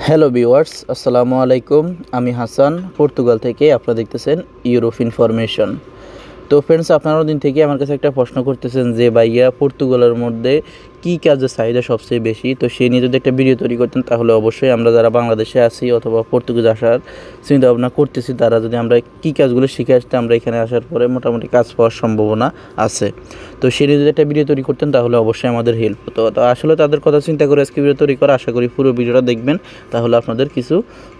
Hello viewers, আসসালামু আলাইকুম। আমি হাসান, পর্তুগাল থেকে। আপনারা দেখতেছেন ইউরোপ ইনফরমেশন। তো ফ্রেন্ডস, আপনারাও দিন থেকে আমার কাছে একটা প্রশ্ন করতেছেন যে ভাইয়া, পর্তুগালের মধ্যে কী কাজের চাহিদা সবচেয়ে বেশি। তো সেই নিয়ে যদি একটা ভিডিও তৈরি করতেন তাহলে অবশ্যই আমরা যারা বাংলাদেশে আছি অথবা পর্তুগাল আসার চিন্তা ভাবনা করতেছি, তারা যদি আমরা কী কাজগুলো শিখে আসতে আমরা এখানে আসার পরে মোটামুটি কাজ পাওয়ার সম্ভাবনা আছে। তো সেই নিয়ে যদি একটা ভিডিও তৈরি করতেন তাহলে অবশ্যই আমাদের হেল্প হতো। তো আসলে তাদের কথা চিন্তা করে আজকে ভিডিও তৈরি করা। আশা করি পুরো ভিডিওটা দেখবেন, তাহলে আপনাদের কিছু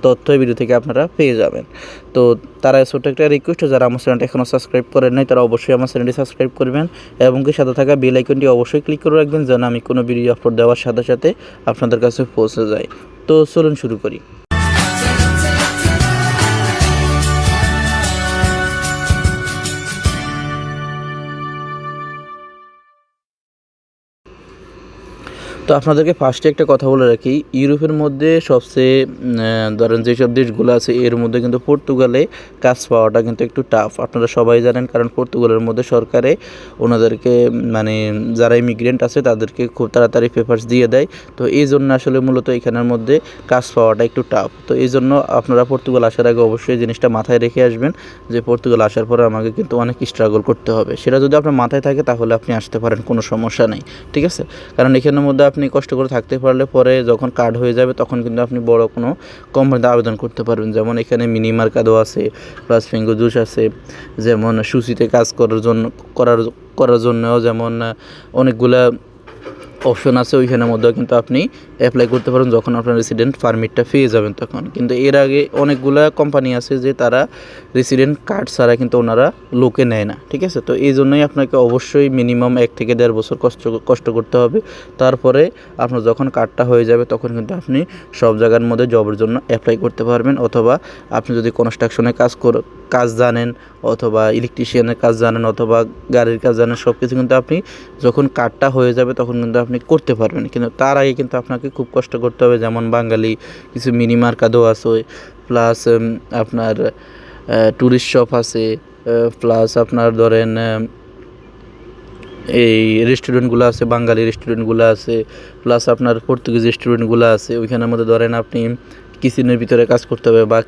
তথ্য এই ভিডিও থেকে আপনারা পেয়ে যাবেন। তো তারা ছোট্ট একটা রিকোয়েস্ট, যারা আমার চ্যানেলটা এখনও সাবস্ক্রাইব করেন নাই তারা অবশ্যই আমার চ্যানেলটি সাবস্ক্রাইব করবেন এবং কি সাথে থাকা বেল আইকনটি অবশ্যই ক্লিক করে রাখবেন, যেন আমি কোনো ভিডিও আপলোড দেওয়ার সাথে সাথে আপনাদের কাছে পৌঁছে যায়। তো চলুন শুরু করি। তো আপনাদেরকে ফার্স্টে একটা কথা বলে রাখি, ইউরোপের মধ্যে সবচেয়ে ধরেন যেসব দেশগুলো আছে এর মধ্যে কিন্তু পর্তুগালে কাজ পাওয়াটা কিন্তু একটু টাফ। আপনারা সবাই জানেন, কারণ পর্তুগালের মধ্যে সরকারে ওনাদেরকে মানে যারা ইমিগ্রেন্ট আছে তাদেরকে খুব তাড়াতাড়ি পেপারস দিয়ে দেয়। তো এই জন্য আসলে মূলত এখানের মধ্যে কাজ পাওয়াটা একটু টাফ। তো এই জন্য আপনারা পর্তুগাল আসার আগে অবশ্যই জিনিসটা মাথায় রেখে আসবেন যে পর্তুগাল আসার পরে আমাকে কিন্তু অনেক স্ট্রাগল করতে হবে। সেটা যদি আপনার মাথায় থাকে তাহলে আপনি আসতে পারেন, কোনো সমস্যা নেই, ঠিক আছে। কারণ এখানের মধ্যে আপনি কষ্ট করে থাকতে পারলে পরে যখন কার্ড হয়ে যাবে তখন কিন্তু আপনি বড় কোনো কোম্পানিতে আবেদন করতে পারবেন। যেমন এখানে মিনি মার্কাদো আছে, প্লাস ফিঙ্গো জুস আছে, যেমন সুশিতে কাজ করার জন্যও যেমন অনেকগুলা অপশন আছে। ওইখানের মধ্যেও কিন্তু আপনি অ্যাপ্লাই করতে পারেন যখন আপনার রেসিডেন্ট পারমিটটা পেয়ে যাবেন তখন। কিন্তু এর আগে অনেকগুলা কোম্পানি আছে যে তারা রেসিডেন্ট কার্ড ছাড়া কিন্তু ওনারা লোকে নেয় না, ঠিক আছে। তো এই জন্যই আপনাকে অবশ্যই মিনিমাম 1 থেকে 1.5 বছর কষ্ট করতে হবে। তারপরে আপনার যখন কার্ডটা হয়ে যাবে তখন কিন্তু আপনি সব জায়গার মধ্যে জবের জন্য অ্যাপ্লাই করতে পারবেন। অথবা আপনি যদি কনস্ট্রাকশনে কাজ জানেন অথবা ইলেকট্রিশিয়ানের কাজ জানেন অথবা গাড়ির কাজ জানেন, সব কিছু কিন্তু আপনি যখন কার্ডটা হয়ে যাবে তখন কিন্তু আপনি করতে পারবেন। কিন্তু তার আগে কিন্তু আপনাকে খুব কষ্ট করতে হবে। যেমন বাঙালি কিছু মিনি মার্কাদো আছে, প্লাস আপনার ট্যুরিস্ট শপ আছে, প্লাস আপনার ধরেন এই রেস্টুরেন্টগুলো আছে, বাঙালি রেস্টুরেন্টগুলো আছে, প্লাস আপনার পর্তুগিজ রেস্টুরেন্টগুলো আছে। ওইখানের মধ্যে ধরেন আপনি কিচেনের ভিতরে কাজ করতে হবে বা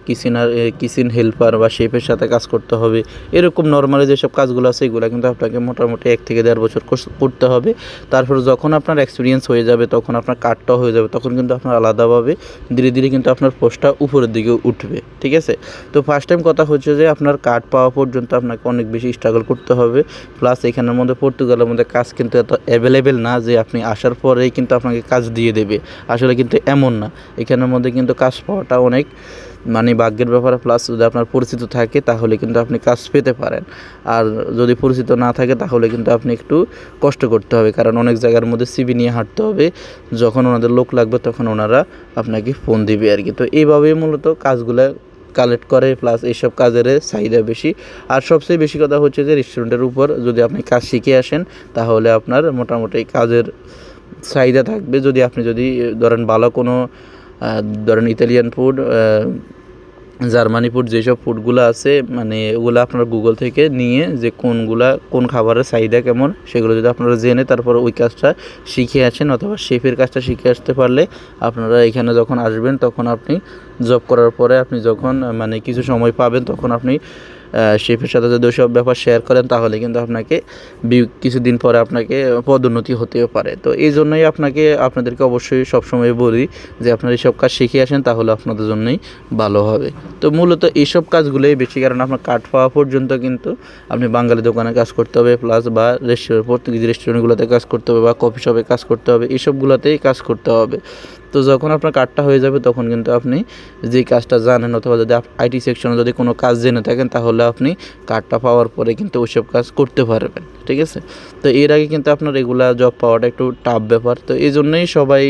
কিচেন হেল্পার বা শেফের সাথে কাজ করতে হবে। এরকম নর্মালি যেসব কাজগুলো আছে এগুলো কিন্তু আপনাকে মোটামুটি 1 থেকে 1.5 বছর করতে হবে। তারপর যখন আপনার এক্সপিরিয়েন্স হয়ে যাবে, তখন আপনার কার্ডটাও হয়ে যাবে, তখন কিন্তু আপনার আলাদাভাবে ধীরে ধীরে কিন্তু আপনার পোস্টটা উপরের দিকে উঠবে, ঠিক আছে। তো ফার্স্ট টাইম কথা হচ্ছে যে আপনার কার্ড পাওয়া পর্যন্ত আপনাকে অনেক বেশি স্ট্রাগল করতে হবে। প্লাস এখানের মধ্যে পর্তুগালের মধ্যে কাজ কিন্তু এত অ্যাভেলেবেল না যে আপনি আসার পরেই কিন্তু আপনাকে কাজ দিয়ে দেবে। আসলে কিন্তু এমন না, এখানের মধ্যে কিন্তু কাজ পাওয়াটা অনেক মানে ভাগ্যের ব্যাপার। প্লাস যদি আপনার পরিচিত থাকে তাহলে কিন্তু আপনি কাজ পেতে পারেন, আর যদি পরিচিত না থাকে তাহলে কিন্তু আপনি একটু কষ্ট করতে হবে, কারণ অনেক জায়গার মধ্যে সিভি নিয়ে হাঁটতে হবে। যখন ওনাদের লোক লাগবে তখন ওনারা আপনাকে ফোন দিবে আর কি। তো এইভাবেই মূলত কাজগুলো কালেক্ট করে, প্লাস এইসব কাজের চাহিদা বেশি। আর সবচেয়ে বেশি কথা হচ্ছে যে রেস্টুরেন্টের উপর যদি আপনি কাজ শিখে আসেন তাহলে আপনার মোটামুটি কাজের চাহিদা থাকবে। যদি ধরেন ভালো কোনো ধরেন ইতালিয়ান ফুড, জার্মানি ফুড, যেসব ফুডগুলো আছে মানে ওগুলো আপনারা গুগল থেকে নিয়ে যে কোন খাবারের চাহিদা কেমন সেগুলো যদি আপনারা জেনে তারপর ওই কাজটা শিখে আসেন অথবা শেফের কাজটা শিখে আসতে পারলে আপনারা এখানে যখন আসবেন তখন আপনি জব করার পরে আপনি যখন মানে কিছু সময় পাবেন তখন আপনি শেফের সাথে যদি ওইসব ব্যাপার শেয়ার করেন তাহলে কিন্তু আপনাকে কিছুদিন পরে আপনাকে পদোন্নতি হতেও পারে। তো এই জন্যই আপনাদেরকে অবশ্যই সবসময় বলি যে আপনারা এইসব কাজ শিখে আসেন, তাহলে আপনাদের জন্যই ভালো হবে। তো মূলত এইসব কাজগুলোই বেশি, কারণ আপনার কার্ড পাওয়া পর্যন্ত কিন্তু আপনি বাঙালি দোকানে কাজ করতে হবে, প্লাস বা পর্তুগিজ রেস্টুরেন্টগুলোতে কাজ করতে হবে বা কফি শপে কাজ করতে হবে, এইসবগুলোতেই কাজ করতে হবে। তো যখন আপনার কার্ডটা হয়ে যাবে তখন কিন্তু আপনি যে কাজটা জানেন অথবা যদি আইটি সেকশনে যদি কোনো কাজ জেনে থাকেন তাহলে আপনি কার্ডটা পাওয়ার পরে কিন্তু ওইসব কাজ করতে পারবেন, ঠিক আছে। তো এর আগে কিন্তু আপনার রেগুলার জব পাওয়াটা একটু টাফ ব্যাপার। তো এই জন্যই সবাই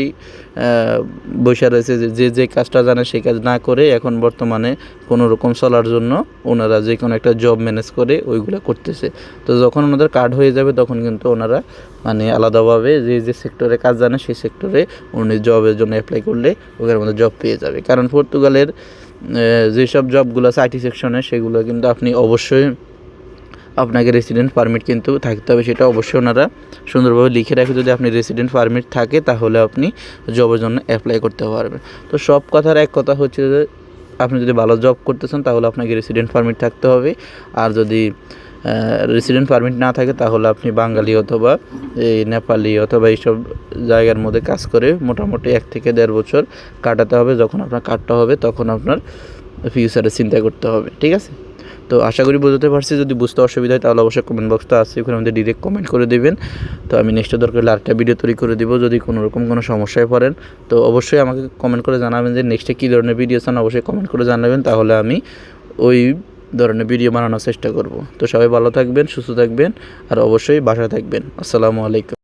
বসে রয়েছে যে কাজটা জানে সেই কাজ না করে এখন বর্তমানে কোনো রকম চলার জন্য ওনারা যে কোনো একটা জব ম্যানেজ করে ওইগুলো করতেছে। তো যখন ওনাদের কার্ড হয়ে যাবে তখন কিন্তু ওনারা মানে আলাদাভাবে যে সেক্টরে কাজ জানে সেই সেক্টরে উনি জবের জন্য অ্যাপ্লাই করলে ওখানের মধ্যে জব পেয়ে যাবে। কারণ পর্তুগালের যেসব জবগুলো আছে আইটি সেকশনে সেগুলো কিন্তু আপনি অবশ্যই আপনাকে রেসিডেন্ট পারমিট কিন্তু থাকতে হবে, সেটা অবশ্যই ওনারা সুন্দরভাবে লিখে রাখে। যদি আপনি রেসিডেন্ট পারমিট থাকে তাহলে আপনি জবের জন্য অ্যাপ্লাই করতে পারবেন। তো সব কথার এক কথা হচ্ছে যে আপনি যদি ভালো জব করতেছেন তাহলে আপনাকে রেসিডেন্ট পারমিট থাকতে হবে, আর যদি রেসিডেন্ট পারমিট না থাকে তাহলে আপনি বাঙালি অথবা এই নেপালি অথবা এইসব জায়গার মধ্যে কাজ করে মোটামুটি 1 থেকে 1.5 বছর কাটাতে হবে। যখন আপনার কাটটা হবে তখন আপনার ফিউচারে চিন্তা করতে হবে, ঠিক আছে? তো আশা করি বুঝতে পারছি। যদি বুঝতে অসুবিধা হয় তাহলে অবশ্যই কমেন্ট বক্সটা আছে, ওখানে আমাদের ডিরেক্ট কমেন্ট করে দেবেন। তো আমি নেক্সটে দরকার হলে আরেকটা ভিডিও তৈরি করে দিব। যদি কোনো রকম কোনো সমস্যায় পড়েন তো অবশ্যই আমাকে কমেন্ট করে জানাবেন যে নেক্সটে কী ধরনের ভিডিও চান, অবশ্যই কমেন্ট করে জানাবেন, তাহলে আমি ওই ধরনের ভিডিও বানানোর চেষ্টা করব। তো সবাই ভালো থাকবেন, সুস্থ থাকবেন, আর অবশ্যই বাসায় থাকবেন। আসসালামু আলাইকুম।